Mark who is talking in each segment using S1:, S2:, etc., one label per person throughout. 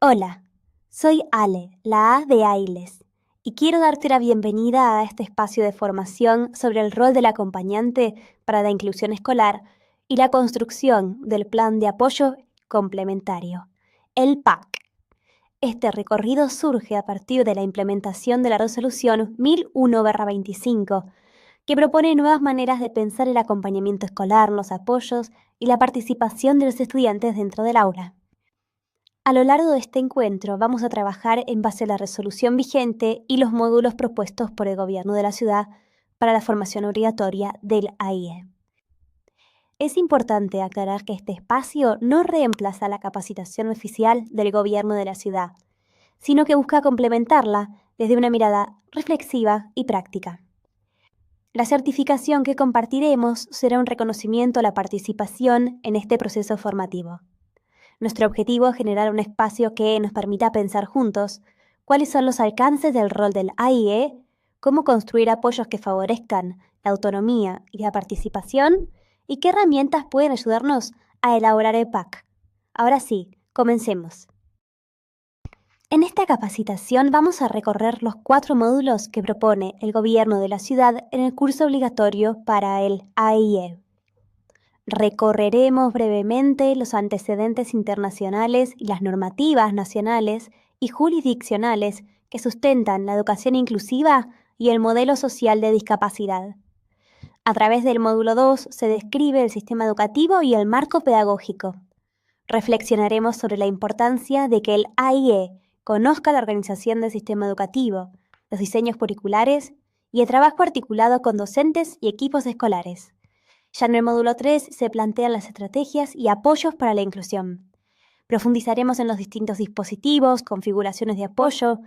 S1: Hola, soy Ale, la A de Ailes, y quiero darte la bienvenida a este espacio de formación sobre el rol del acompañante para la inclusión escolar y la construcción del Plan de Apoyo Complementario, el PAC. Este recorrido surge a partir de la implementación de la Resolución 1001/25, que propone nuevas maneras de pensar el acompañamiento escolar, los apoyos y la participación de los estudiantes dentro del aula. A lo largo de este encuentro vamos a trabajar en base a la resolución vigente y los módulos propuestos por el Gobierno de la ciudad para la formación obligatoria del AIE. Es importante aclarar que este espacio no reemplaza la capacitación oficial del Gobierno de la ciudad, sino que busca complementarla desde una mirada reflexiva y práctica. La certificación que compartiremos será un reconocimiento a la participación en este proceso formativo. Nuestro objetivo es generar un espacio que nos permita pensar juntos cuáles son los alcances del rol del AIE, cómo construir apoyos que favorezcan la autonomía y la participación y qué herramientas pueden ayudarnos a elaborar el PAC. Ahora sí, comencemos. En esta capacitación vamos a recorrer los 4 módulos que propone el Gobierno de la ciudad en el curso obligatorio para el AIE. Recorreremos brevemente los antecedentes internacionales y las normativas nacionales y jurisdiccionales que sustentan la educación inclusiva y el modelo social de discapacidad. A través del módulo 2 se describe el sistema educativo y el marco pedagógico. Reflexionaremos sobre la importancia de que el AIE conozca la organización del sistema educativo, los diseños curriculares y el trabajo articulado con docentes y equipos escolares. Ya en el módulo 3 se plantean las estrategias y apoyos para la inclusión. Profundizaremos en los distintos dispositivos, configuraciones de apoyo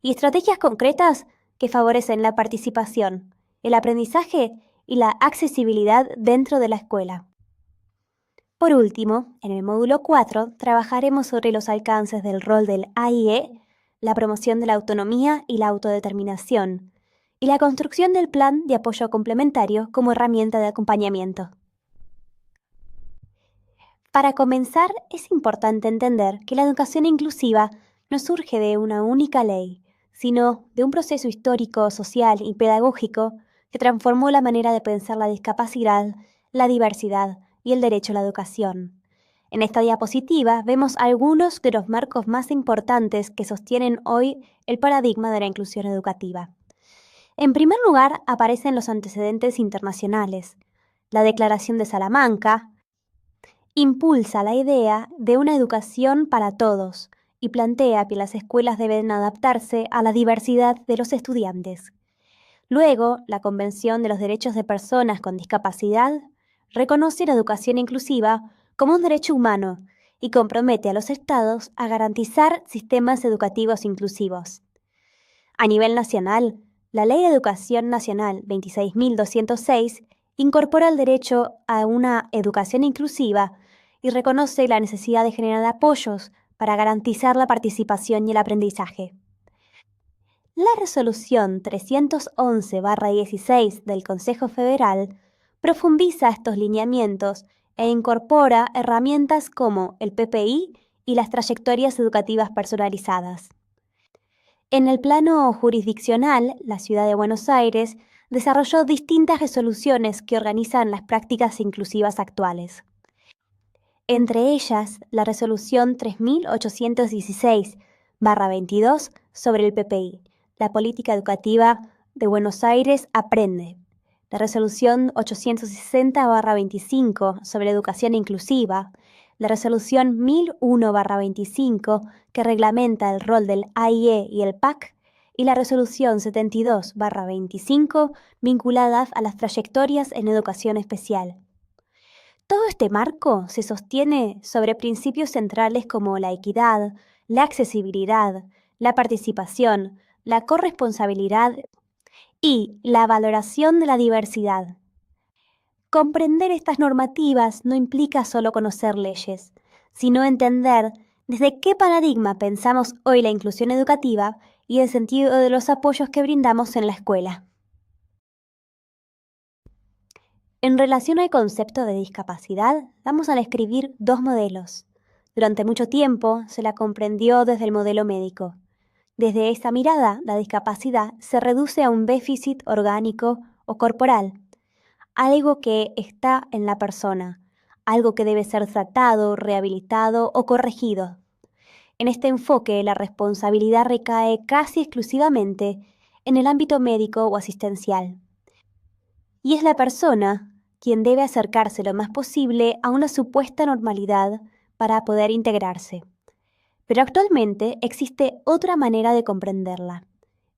S1: y estrategias concretas que favorecen la participación, el aprendizaje y la accesibilidad dentro de la escuela. Por último, en el módulo 4 trabajaremos sobre los alcances del rol del AIE, la promoción de la autonomía y la autodeterminación, y la construcción del plan de apoyo complementario como herramienta de acompañamiento. Para comenzar, es importante entender que la educación inclusiva no surge de una única ley, sino de un proceso histórico, social y pedagógico que transformó la manera de pensar la discapacidad, la diversidad y el derecho a la educación. En esta diapositiva vemos algunos de los marcos más importantes que sostienen hoy el paradigma de la inclusión educativa. En primer lugar, aparecen los antecedentes internacionales. La Declaración de Salamanca impulsa la idea de una educación para todos y plantea que las escuelas deben adaptarse a la diversidad de los estudiantes. Luego, la Convención de los Derechos de Personas con Discapacidad reconoce la educación inclusiva como un derecho humano y compromete a los estados a garantizar sistemas educativos inclusivos. A nivel nacional, la Ley de Educación Nacional 26.206 incorpora el derecho a una educación inclusiva y reconoce la necesidad de generar apoyos para garantizar la participación y el aprendizaje. La Resolución 311/16 del Consejo Federal profundiza estos lineamientos e incorpora herramientas como el PPI y las trayectorias educativas personalizadas. En el plano jurisdiccional, la Ciudad de Buenos Aires desarrolló distintas resoluciones que organizan las prácticas inclusivas actuales. Entre ellas, la Resolución 3816/22 sobre el PPI, la Política Educativa de Buenos Aires Aprende, la Resolución 860/25 sobre Educación Inclusiva, la Resolución 1001/25 que reglamenta el rol del AIE y el PAC, y la Resolución 72/25 vinculadas a las trayectorias en educación especial. Todo este marco se sostiene sobre principios centrales como la equidad, la accesibilidad, la participación, la corresponsabilidad y la valoración de la diversidad. Comprender estas normativas no implica solo conocer leyes, sino entender desde qué paradigma pensamos hoy la inclusión educativa y el sentido de los apoyos que brindamos en la escuela. En relación al concepto de discapacidad, vamos a describir 2 modelos. Durante mucho tiempo se la comprendió desde el modelo médico. Desde esa mirada, la discapacidad se reduce a un déficit orgánico o corporal, algo que está en la persona, algo que debe ser tratado, rehabilitado o corregido. En este enfoque, la responsabilidad recae casi exclusivamente en el ámbito médico o asistencial. Y es la persona quien debe acercarse lo más posible a una supuesta normalidad para poder integrarse. Pero actualmente existe otra manera de comprenderla.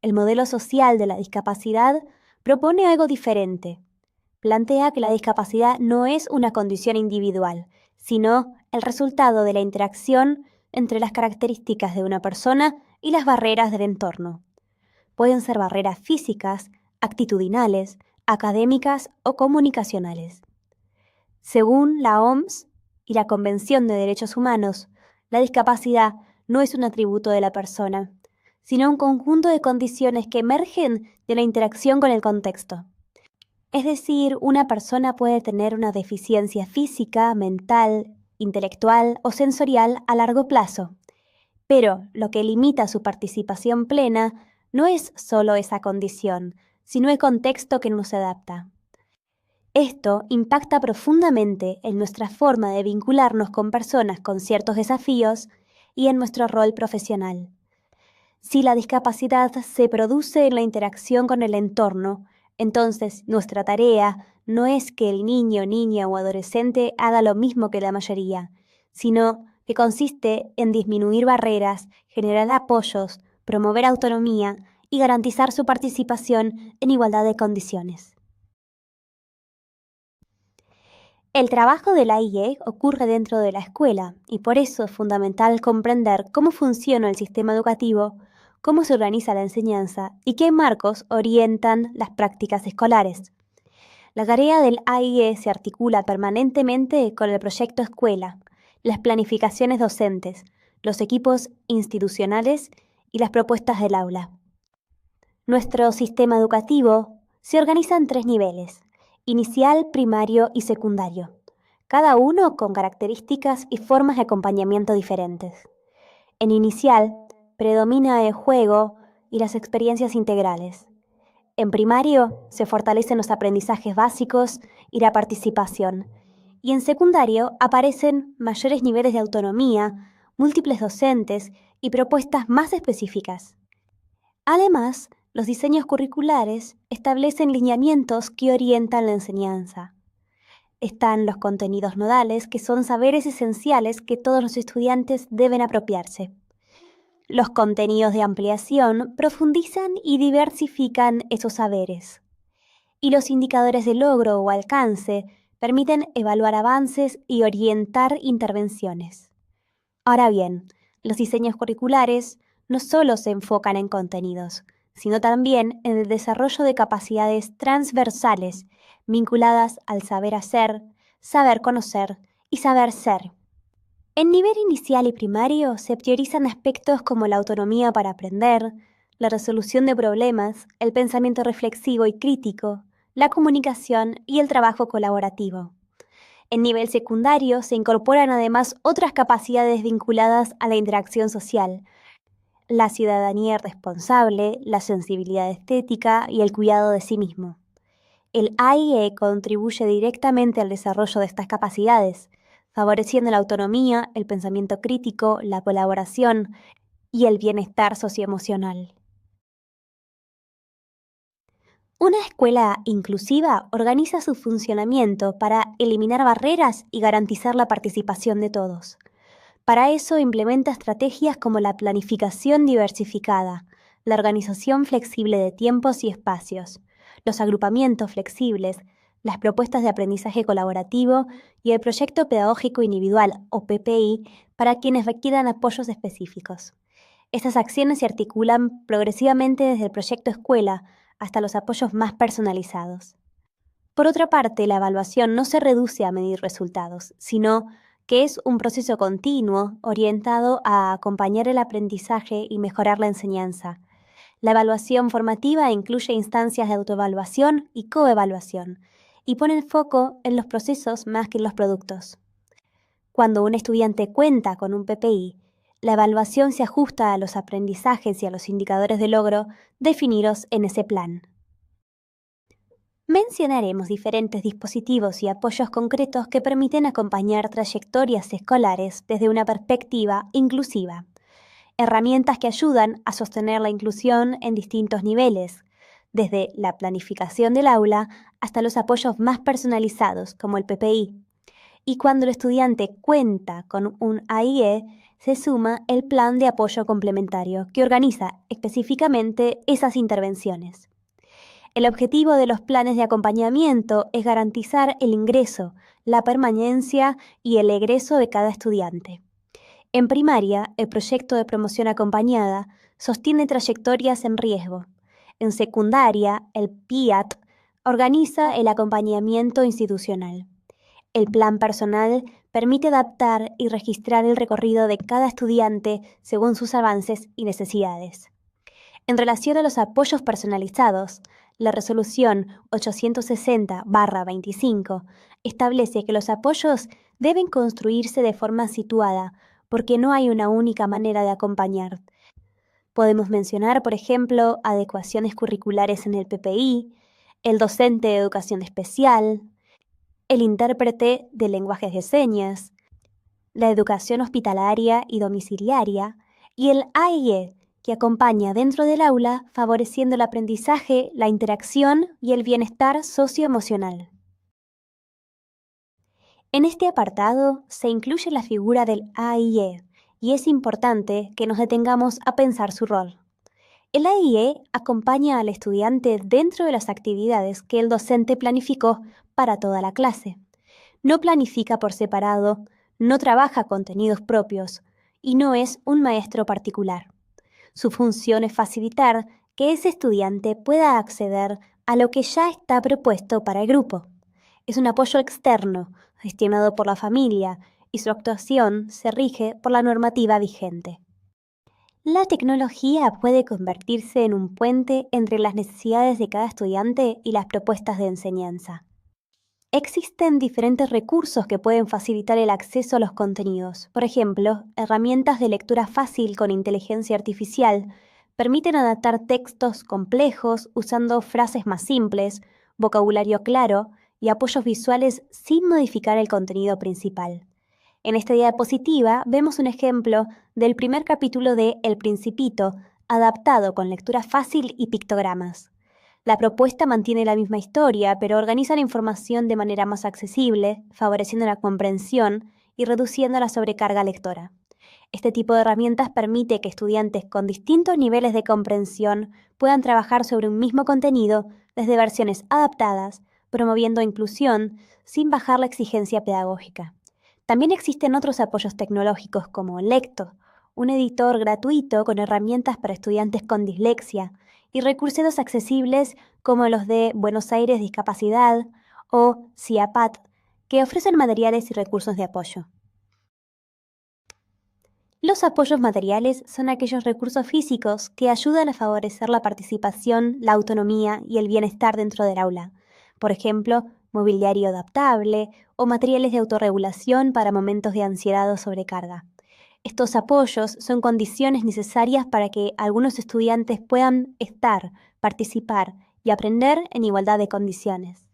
S1: El modelo social de la discapacidad propone algo diferente. Plantea que la discapacidad no es una condición individual, sino el resultado de la interacción entre las características de una persona y las barreras del entorno. Pueden ser barreras físicas, actitudinales, académicas o comunicacionales. Según la OMS y la Convención de Derechos Humanos, la discapacidad no es un atributo de la persona, sino un conjunto de condiciones que emergen de la interacción con el contexto. Es decir, una persona puede tener una deficiencia física, mental, intelectual o sensorial a largo plazo, pero lo que limita su participación plena no es solo esa condición, sino el contexto que nos adapta. Esto impacta profundamente en nuestra forma de vincularnos con personas con ciertos desafíos y en nuestro rol profesional. Si la discapacidad se produce en la interacción con el entorno, entonces nuestra tarea no es que el niño, niña o adolescente haga lo mismo que la mayoría, sino que consiste en disminuir barreras, generar apoyos, promover autonomía y garantizar su participación en igualdad de condiciones. El trabajo de la IE ocurre dentro de la escuela y por eso es fundamental comprender cómo funciona el sistema educativo, cómo se organiza la enseñanza y qué marcos orientan las prácticas escolares. La tarea del AIE se articula permanentemente con el proyecto escuela, las planificaciones docentes, los equipos institucionales y las propuestas del aula. Nuestro sistema educativo se organiza en 3 niveles: inicial, primario y secundario, cada uno con características y formas de acompañamiento diferentes. En inicial, predomina el juego y las experiencias integrales. En primario, se fortalecen los aprendizajes básicos y la participación. Y en secundario, aparecen mayores niveles de autonomía, múltiples docentes y propuestas más específicas. Además, los diseños curriculares establecen lineamientos que orientan la enseñanza. Están los contenidos nodales, que son saberes esenciales que todos los estudiantes deben apropiarse. Los contenidos de ampliación profundizan y diversifican esos saberes. Y los indicadores de logro o alcance permiten evaluar avances y orientar intervenciones. Ahora bien, los diseños curriculares no solo se enfocan en contenidos, sino también en el desarrollo de capacidades transversales vinculadas al saber hacer, saber conocer y saber ser. En nivel inicial y primario se priorizan aspectos como la autonomía para aprender, la resolución de problemas, el pensamiento reflexivo y crítico, la comunicación y el trabajo colaborativo. En nivel secundario se incorporan además otras capacidades vinculadas a la interacción social, la ciudadanía responsable, la sensibilidad estética y el cuidado de sí mismo. El AIE contribuye directamente al desarrollo de estas capacidades, favoreciendo la autonomía, el pensamiento crítico, la colaboración y el bienestar socioemocional. Una escuela inclusiva organiza su funcionamiento para eliminar barreras y garantizar la participación de todos. Para eso implementa estrategias como la planificación diversificada, la organización flexible de tiempos y espacios, los agrupamientos flexibles, las propuestas de aprendizaje colaborativo y el proyecto pedagógico individual o PPI para quienes requieran apoyos específicos. Estas acciones se articulan progresivamente desde el proyecto escuela hasta los apoyos más personalizados. Por otra parte, la evaluación no se reduce a medir resultados, sino que es un proceso continuo orientado a acompañar el aprendizaje y mejorar la enseñanza. La evaluación formativa incluye instancias de autoevaluación y coevaluación, y pone el foco en los procesos más que en los productos. Cuando un estudiante cuenta con un PPI, la evaluación se ajusta a los aprendizajes y a los indicadores de logro definidos en ese plan. Mencionaremos diferentes dispositivos y apoyos concretos que permiten acompañar trayectorias escolares desde una perspectiva inclusiva. Herramientas que ayudan a sostener la inclusión en distintos niveles, desde la planificación del aula hasta los apoyos más personalizados, como el PPI. Y cuando el estudiante cuenta con un AIE, se suma el plan de apoyo complementario, que organiza específicamente esas intervenciones. El objetivo de los planes de acompañamiento es garantizar el ingreso, la permanencia y el egreso de cada estudiante. En primaria, el proyecto de promoción acompañada sostiene trayectorias en riesgo. En secundaria, el PIAT organiza el acompañamiento institucional. El plan personal permite adaptar y registrar el recorrido de cada estudiante según sus avances y necesidades. En relación a los apoyos personalizados, la resolución 860/25 establece que los apoyos deben construirse de forma situada, porque no hay una única manera de acompañar. Podemos mencionar, por ejemplo, adecuaciones curriculares en el PPI, el docente de educación especial, el intérprete de lenguajes de señas, la educación hospitalaria y domiciliaria, y el AIE, que acompaña dentro del aula, favoreciendo el aprendizaje, la interacción y el bienestar socioemocional. En este apartado se incluye la figura del AIE, y es importante que nos detengamos a pensar su rol. El AIE acompaña al estudiante dentro de las actividades que el docente planificó para toda la clase. No planifica por separado, no trabaja contenidos propios y no es un maestro particular. Su función es facilitar que ese estudiante pueda acceder a lo que ya está propuesto para el grupo. Es un apoyo externo, gestionado por la familia, y su actuación se rige por la normativa vigente. La tecnología puede convertirse en un puente entre las necesidades de cada estudiante y las propuestas de enseñanza. Existen diferentes recursos que pueden facilitar el acceso a los contenidos. Por ejemplo, herramientas de lectura fácil con inteligencia artificial permiten adaptar textos complejos usando frases más simples, vocabulario claro y apoyos visuales sin modificar el contenido principal. En esta diapositiva vemos un ejemplo del primer capítulo de El Principito, adaptado con lectura fácil y pictogramas. La propuesta mantiene la misma historia, pero organiza la información de manera más accesible, favoreciendo la comprensión y reduciendo la sobrecarga lectora. Este tipo de herramientas permite que estudiantes con distintos niveles de comprensión puedan trabajar sobre un mismo contenido desde versiones adaptadas, promoviendo inclusión sin bajar la exigencia pedagógica. También existen otros apoyos tecnológicos como Lecto, un editor gratuito con herramientas para estudiantes con dislexia, y recursos accesibles como los de Buenos Aires Discapacidad o CIAPAT, que ofrecen materiales y recursos de apoyo. Los apoyos materiales son aquellos recursos físicos que ayudan a favorecer la participación, la autonomía y el bienestar dentro del aula. Por ejemplo, mobiliario adaptable o materiales de autorregulación para momentos de ansiedad o sobrecarga. Estos apoyos son condiciones necesarias para que algunos estudiantes puedan estar, participar y aprender en igualdad de condiciones.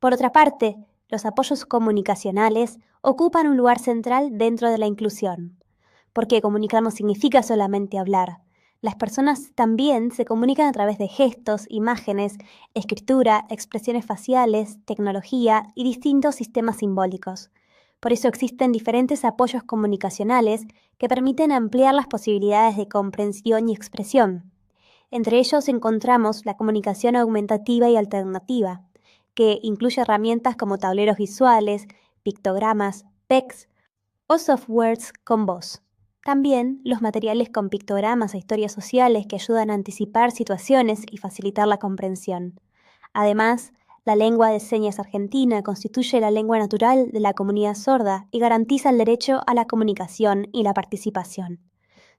S1: Por otra parte, los apoyos comunicacionales ocupan un lugar central dentro de la inclusión, porque comunicar no significa solamente hablar. Las personas también se comunican a través de gestos, imágenes, escritura, expresiones faciales, tecnología y distintos sistemas simbólicos. Por eso existen diferentes apoyos comunicacionales que permiten ampliar las posibilidades de comprensión y expresión. Entre ellos encontramos la comunicación aumentativa y alternativa, que incluye herramientas como tableros visuales, pictogramas, PECs o softwares con voz. También los materiales con pictogramas e historias sociales que ayudan a anticipar situaciones y facilitar la comprensión. Además, la lengua de señas argentina constituye la lengua natural de la comunidad sorda y garantiza el derecho a la comunicación y la participación.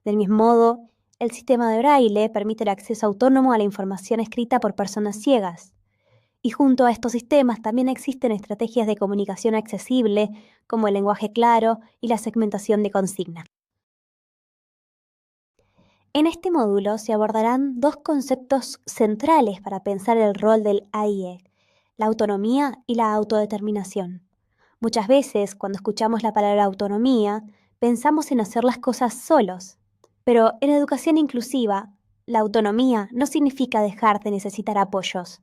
S1: Del mismo modo, el sistema de braille permite el acceso autónomo a la información escrita por personas ciegas. Y junto a estos sistemas también existen estrategias de comunicación accesible como el lenguaje claro y la segmentación de consigna. En este módulo se abordarán dos conceptos centrales para pensar el rol del AIE, la autonomía y la autodeterminación. Muchas veces, cuando escuchamos la palabra autonomía, pensamos en hacer las cosas solos. Pero en educación inclusiva, la autonomía no significa dejar de necesitar apoyos.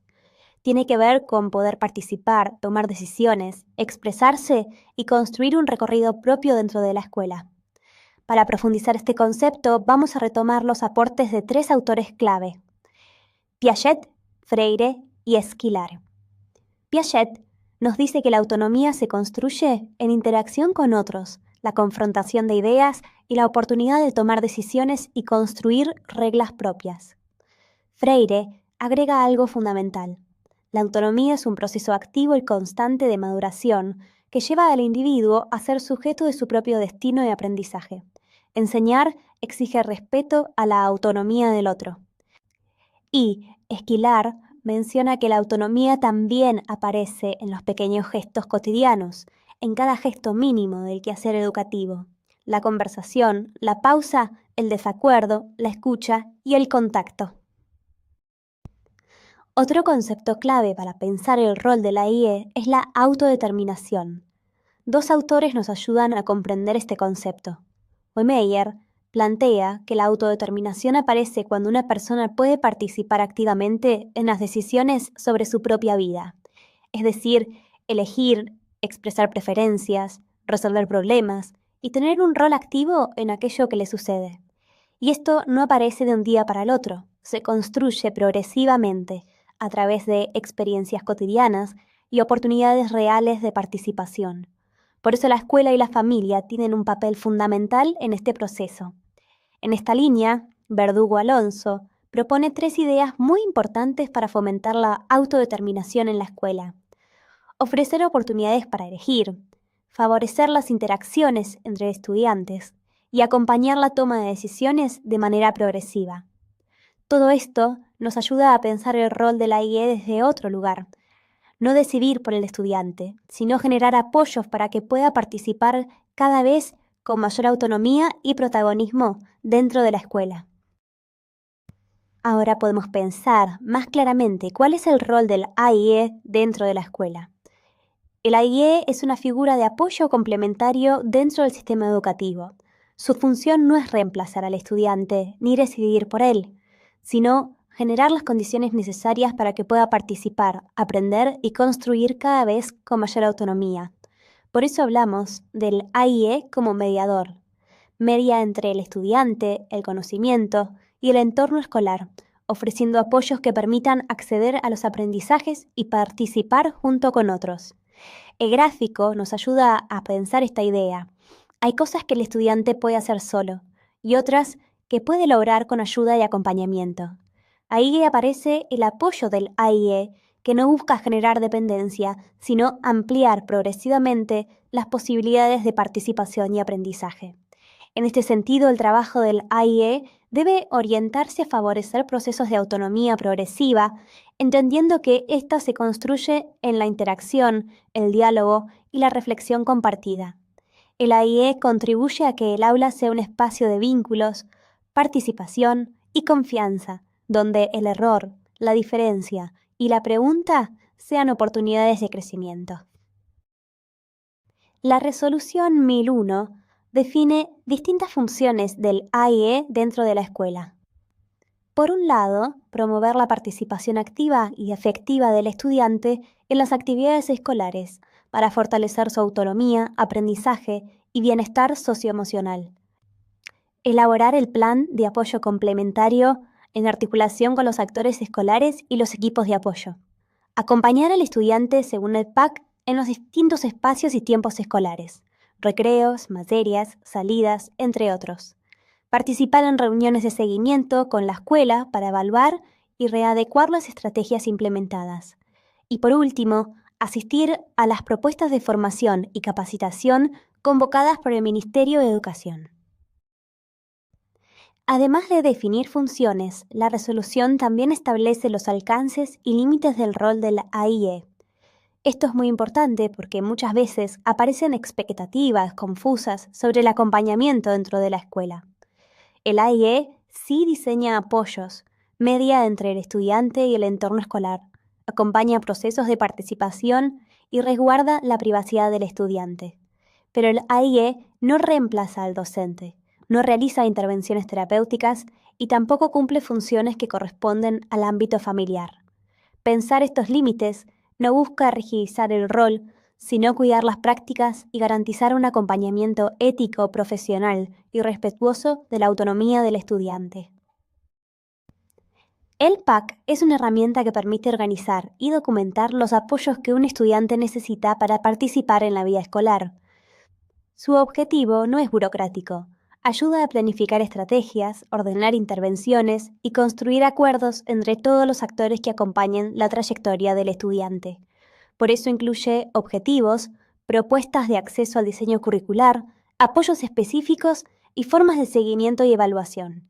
S1: Tiene que ver con poder participar, tomar decisiones, expresarse y construir un recorrido propio dentro de la escuela. Para profundizar este concepto, vamos a retomar los aportes de tres autores clave: Piaget, Freire y Esquilar. Piaget nos dice que la autonomía se construye en interacción con otros, la confrontación de ideas y la oportunidad de tomar decisiones y construir reglas propias. Freire agrega algo fundamental. La autonomía es un proceso activo y constante de maduración que lleva al individuo a ser sujeto de su propio destino y aprendizaje. Enseñar exige respeto a la autonomía del otro. Y Esquilar menciona que la autonomía también aparece en los pequeños gestos cotidianos, en cada gesto mínimo del quehacer educativo: la conversación, la pausa, el desacuerdo, la escucha y el contacto. Otro concepto clave para pensar el rol de la IE es la autodeterminación. Dos autores nos ayudan a comprender este concepto. Hoemeyer plantea que la autodeterminación aparece cuando una persona puede participar activamente en las decisiones sobre su propia vida, es decir, elegir, expresar preferencias, resolver problemas y tener un rol activo en aquello que le sucede. Y esto no aparece de un día para el otro, se construye progresivamente a través de experiencias cotidianas y oportunidades reales de participación. Por eso la escuela y la familia tienen un papel fundamental en este proceso. En esta línea, Verdugo Alonso propone tres ideas muy importantes para fomentar la autodeterminación en la escuela: ofrecer oportunidades para elegir, favorecer las interacciones entre estudiantes y acompañar la toma de decisiones de manera progresiva. Todo esto nos ayuda a pensar el rol de la IE desde otro lugar: no decidir por el estudiante, sino generar apoyos para que pueda participar cada vez con mayor autonomía y protagonismo dentro de la escuela. Ahora podemos pensar más claramente cuál es el rol del AIE dentro de la escuela. El AIE es una figura de apoyo complementario dentro del sistema educativo. Su función no es reemplazar al estudiante ni decidir por él, sino generar las condiciones necesarias para que pueda participar, aprender y construir cada vez con mayor autonomía. Por eso hablamos del AIE como mediador. Media entre el estudiante, el conocimiento y el entorno escolar, ofreciendo apoyos que permitan acceder a los aprendizajes y participar junto con otros. El gráfico nos ayuda a pensar esta idea. Hay cosas que el estudiante puede hacer solo y otras que puede lograr con ayuda y acompañamiento. Ahí aparece el apoyo del AIE, que no busca generar dependencia, sino ampliar progresivamente las posibilidades de participación y aprendizaje. En este sentido, el trabajo del AIE debe orientarse a favorecer procesos de autonomía progresiva, entendiendo que ésta se construye en la interacción, el diálogo y la reflexión compartida. El AIE contribuye a que el aula sea un espacio de vínculos, participación y confianza, donde el error, la diferencia y la pregunta sean oportunidades de crecimiento. La Resolución 1001 define distintas funciones del AIE dentro de la escuela. Por un lado, promover la participación activa y efectiva del estudiante en las actividades escolares para fortalecer su autonomía, aprendizaje y bienestar socioemocional. Elaborar el plan de apoyo complementario en articulación con los actores escolares y los equipos de apoyo. Acompañar al estudiante según el PAC en los distintos espacios y tiempos escolares: recreos, materias, salidas, entre otros. Participar en reuniones de seguimiento con la escuela para evaluar y readecuar las estrategias implementadas. Y por último, asistir a las propuestas de formación y capacitación convocadas por el Ministerio de Educación. Además de definir funciones, la resolución también establece los alcances y límites del rol del AIE. Esto es muy importante porque muchas veces aparecen expectativas confusas sobre el acompañamiento dentro de la escuela. El AIE sí diseña apoyos, media entre el estudiante y el entorno escolar, acompaña procesos de participación y resguarda la privacidad del estudiante. Pero el AIE no reemplaza al docente, no realiza intervenciones terapéuticas y tampoco cumple funciones que corresponden al ámbito familiar. Pensar estos límites no busca rigidizar el rol, sino cuidar las prácticas y garantizar un acompañamiento ético, profesional y respetuoso de la autonomía del estudiante. El PAC es una herramienta que permite organizar y documentar los apoyos que un estudiante necesita para participar en la vida escolar. Su objetivo no es burocrático. Ayuda a planificar estrategias, ordenar intervenciones y construir acuerdos entre todos los actores que acompañen la trayectoria del estudiante. Por eso incluye objetivos, propuestas de acceso al diseño curricular, apoyos específicos y formas de seguimiento y evaluación.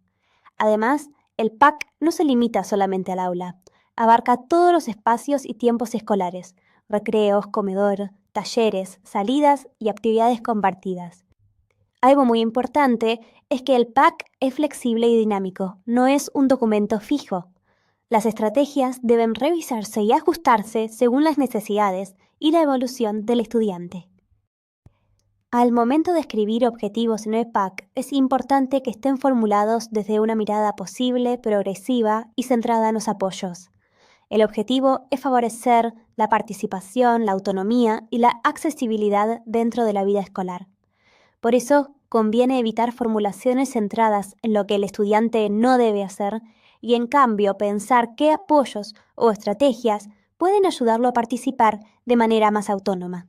S1: Además, el PAC no se limita solamente al aula, abarca todos los espacios y tiempos escolares, recreos, comedor, talleres, salidas y actividades compartidas. Algo muy importante es que el PAC es flexible y dinámico, no es un documento fijo. Las estrategias deben revisarse y ajustarse según las necesidades y la evolución del estudiante. Al momento de escribir objetivos en el PAC, es importante que estén formulados desde una mirada posible, progresiva y centrada en los apoyos. El objetivo es favorecer la participación, la autonomía y la accesibilidad dentro de la vida escolar. Por eso, conviene evitar formulaciones centradas en lo que el estudiante no debe hacer y, en cambio, pensar qué apoyos o estrategias pueden ayudarlo a participar de manera más autónoma.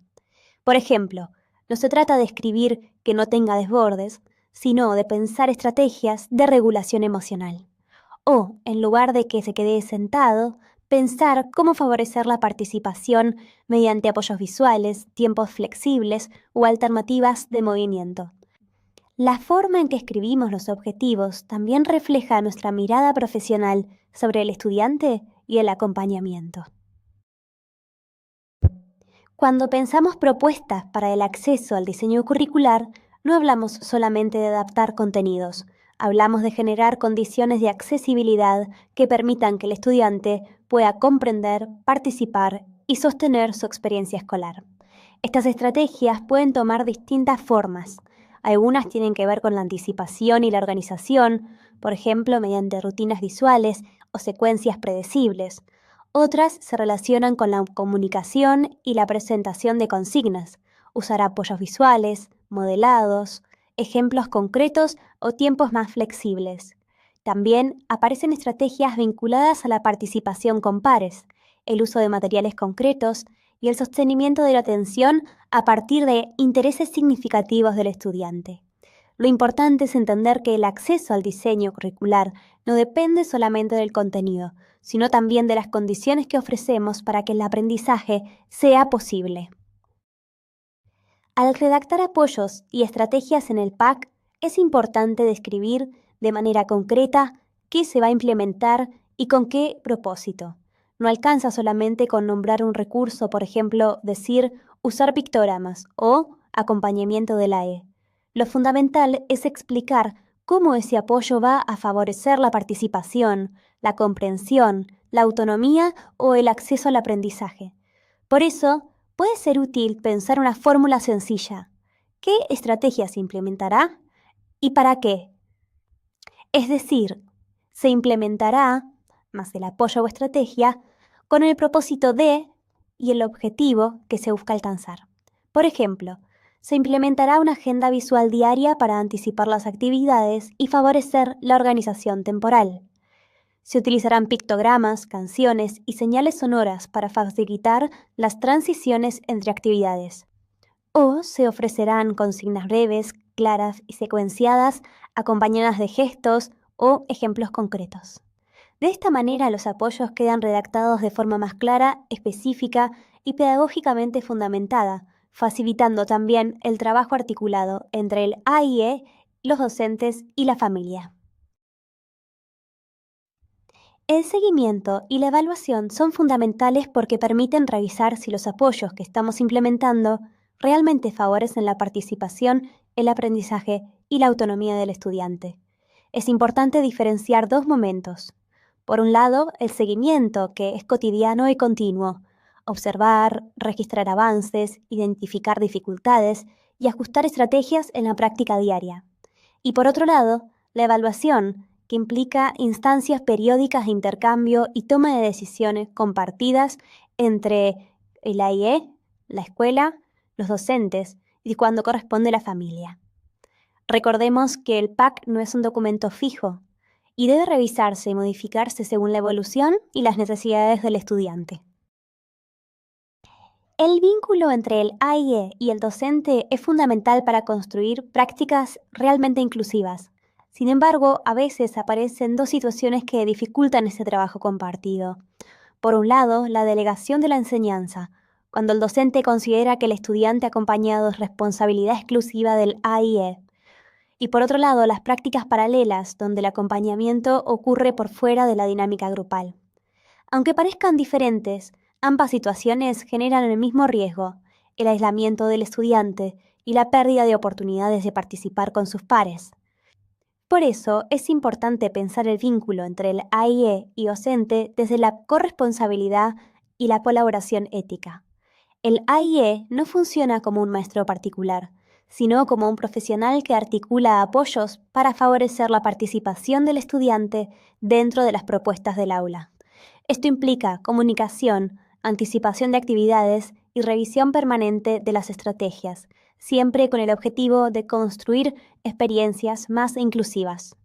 S1: Por ejemplo, no se trata de escribir que no tenga desbordes, sino de pensar estrategias de regulación emocional. O, en lugar de que se quede sentado, pensar cómo favorecer la participación mediante apoyos visuales, tiempos flexibles o alternativas de movimiento. La forma en que escribimos los objetivos también refleja nuestra mirada profesional sobre el estudiante y el acompañamiento. Cuando pensamos propuestas para el acceso al diseño curricular, no hablamos solamente de adaptar contenidos, hablamos de generar condiciones de accesibilidad que permitan que el estudiante pueda comprender, participar y sostener su experiencia escolar. Estas estrategias pueden tomar distintas formas. Algunas tienen que ver con la anticipación y la organización, por ejemplo, mediante rutinas visuales o secuencias predecibles. Otras se relacionan con la comunicación y la presentación de consignas, usar apoyos visuales, modelados, ejemplos concretos o tiempos más flexibles. También aparecen estrategias vinculadas a la participación con pares, el uso de materiales concretos y el sostenimiento de la atención a partir de intereses significativos del estudiante. Lo importante es entender que el acceso al diseño curricular no depende solamente del contenido, sino también de las condiciones que ofrecemos para que el aprendizaje sea posible. Al redactar apoyos y estrategias en el PAC, es importante describir de manera concreta qué se va a implementar y con qué propósito. No alcanza solamente con nombrar un recurso, por ejemplo, decir usar pictogramas o acompañamiento de la E. Lo fundamental es explicar cómo ese apoyo va a favorecer la participación, la comprensión, la autonomía o el acceso al aprendizaje. Por eso, puede ser útil pensar una fórmula sencilla. ¿Qué estrategia se implementará y para qué? Es decir, se implementará, más el apoyo o estrategia, con el propósito de y el objetivo que se busca alcanzar. Por ejemplo, se implementará una agenda visual diaria para anticipar las actividades y favorecer la organización temporal. Se utilizarán pictogramas, canciones y señales sonoras para facilitar las transiciones entre actividades. O se ofrecerán consignas breves, claras y secuenciadas, acompañadas de gestos o ejemplos concretos. De esta manera, los apoyos quedan redactados de forma más clara, específica y pedagógicamente fundamentada, facilitando también el trabajo articulado entre el AIE, los docentes y la familia. El seguimiento y la evaluación son fundamentales porque permiten revisar si los apoyos que estamos implementando realmente favorecen la participación, el aprendizaje y la autonomía del estudiante. Es importante diferenciar dos momentos. Por un lado, el seguimiento, que es cotidiano y continuo. Observar, registrar avances, identificar dificultades y ajustar estrategias en la práctica diaria. Y por otro lado, la evaluación, que implica instancias periódicas de intercambio y toma de decisiones compartidas entre el AIE, la escuela, los docentes y cuando corresponde la familia. Recordemos que el PAC no es un documento fijo y debe revisarse y modificarse según la evolución y las necesidades del estudiante. El vínculo entre el AIE y el docente es fundamental para construir prácticas realmente inclusivas. Sin embargo, a veces aparecen dos situaciones que dificultan ese trabajo compartido. Por un lado, la delegación de la enseñanza, cuando el docente considera que el estudiante acompañado es responsabilidad exclusiva del AIE. Y por otro lado, las prácticas paralelas, donde el acompañamiento ocurre por fuera de la dinámica grupal. Aunque parezcan diferentes, ambas situaciones generan el mismo riesgo, el aislamiento del estudiante y la pérdida de oportunidades de participar con sus pares. Por eso es importante pensar el vínculo entre el AIE y docente desde la corresponsabilidad y la colaboración ética. El AIE no funciona como un maestro particular, sino como un profesional que articula apoyos para favorecer la participación del estudiante dentro de las propuestas del aula. Esto implica comunicación, anticipación de actividades y revisión permanente de las estrategias, siempre con el objetivo de construir experiencias más inclusivas.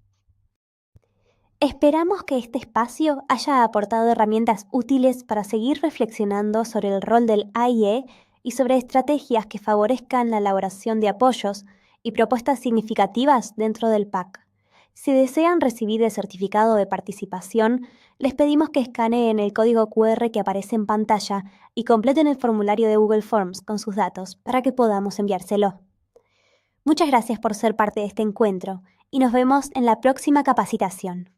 S1: Esperamos que este espacio haya aportado herramientas útiles para seguir reflexionando sobre el rol del AIE y sobre estrategias que favorezcan la elaboración de apoyos y propuestas significativas dentro del PAC. Si desean recibir el certificado de participación, les pedimos que escaneen el código QR que aparece en pantalla y completen el formulario de Google Forms con sus datos para que podamos enviárselo. Muchas gracias por ser parte de este encuentro y nos vemos en la próxima capacitación.